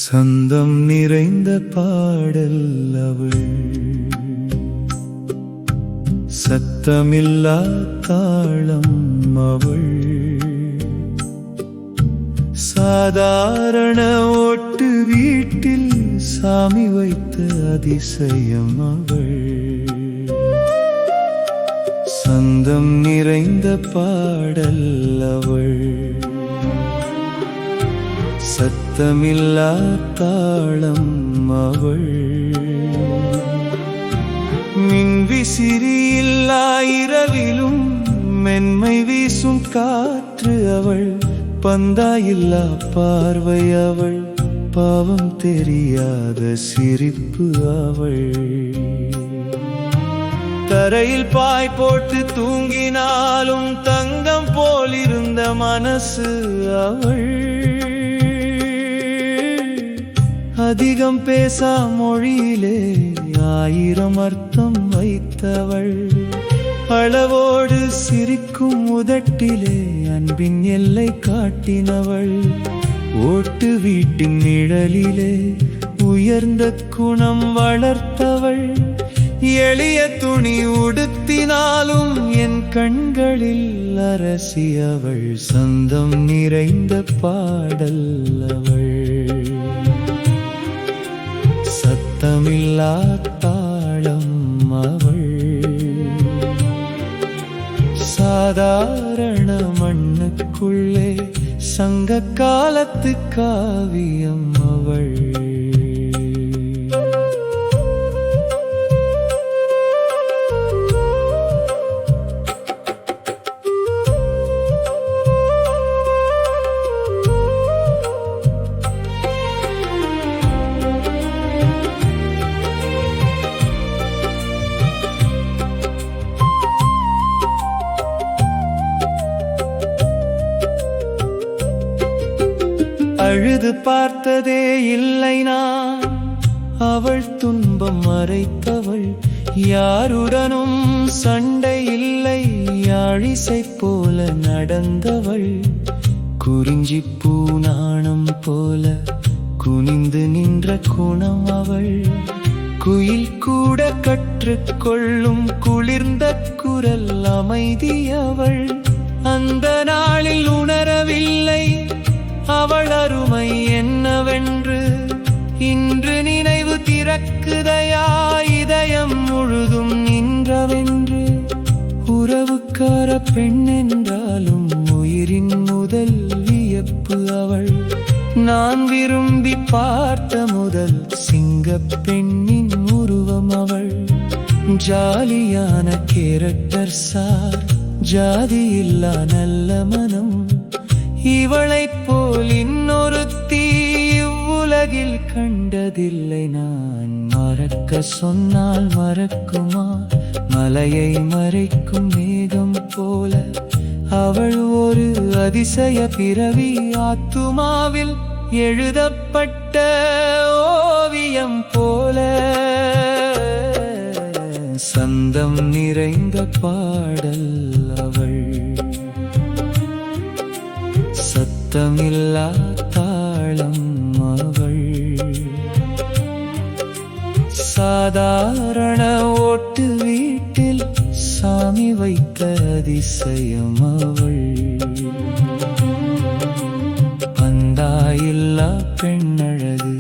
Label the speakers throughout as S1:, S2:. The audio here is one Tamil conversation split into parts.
S1: சந்தம் நிறைந்த பாடல் அவள், சத்தமில்லா தாளம் அவள், சாதாரண ஓட்டு வீட்டில் சாமி வைத்த அதிசயம் அவள். சந்தம் நிறைந்த பாடல் அவள், சத்தமில்லா தாளம் அவள், மின்விசிறி இல்லா இரவிலும் மென்மை வீசும் காற்று அவள், பந்தாயில்லா பார்வை அவள், பாவம் தெரியாத சிரிப்பு அவள். தரையில் பாய் போட்டு தூங்கினாலும் தங்கம் போலிருந்த மனசு அவள். அதிகம் பேசா மொழியிலே 1000 அர்த்தம் வைத்தவள், அளவோடு சிரிக்கும் உதட்டிலே அன்பின் எல்லை காட்டினவள். ஓட்டு வீட்டின் நிழலிலே உயர்ந்த குணம் வளர்த்தவள், எளிய துணி உடுத்தினாலும் என் கண்களில் அரசியவள். சந்தம் நிறைந்த பாடல் அவள், சத்தமில்லா தாளம் அவள், சாதாரண மண்ணுக்குள்ளே சங்க காலத்து காவியம் அவள். அழுது பார்த்ததே இல்லை நான், அவள் துன்பம் மறைத்தவள். யாருடனும் சண்டை இல்லை, யாழிசை போல நடந்தவள். குறிஞ்சி பூ நாணம் போல குனிந்து நின்ற குணம் அவள். குயில் கூட கற்றுக்கொள்ளும் குளிர்ந்த குரல் அமைதி அவள். அந்த நாளில் உணரவில்லை அவள் அருமை என்னவென்று, இன்று நினைவு திறக்குதையா இதயம் முழுதும் நின்றவென்று. உறவுக்கார பெண் என்றாலும் உயிரின் முதல் வியப்பு அவள். நான் விரும்பி பார்த்த முதல் சிங்கப் பெண்ணின் உருவம் அவள். ஜாலியான கேரக்டர் சார், ஜாதியில்லா நல்ல மனம். இவளைப் போல் இன்னொருத்தி இவ்வுலகில் கண்டதில்லை நான். மறக்க சொன்னால் மறக்குமா, மலையை மறைக்கும் மேகம் போல. அவள் ஒரு அதிசய பிறவி, ஆத்துமாவில் எழுதப்பட்ட ஓவியம் போல. சந்தம் நிறைந்த பாடல் அவள், சத்தமில்லா தாளம் அவள், சாதாரண ஓட்டு வீட்டில் சாமி வைத்த அதிசயம் அவள். பந்தாயில்லா பெண்ணழகு,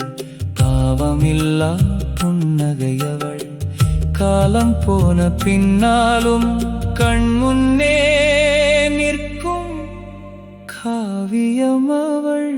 S1: பாவமில்லா புன்னகை அவள். காலம் போன பின்னாலும் கண்முன்னே நிற்கும் காவியம் அவள்.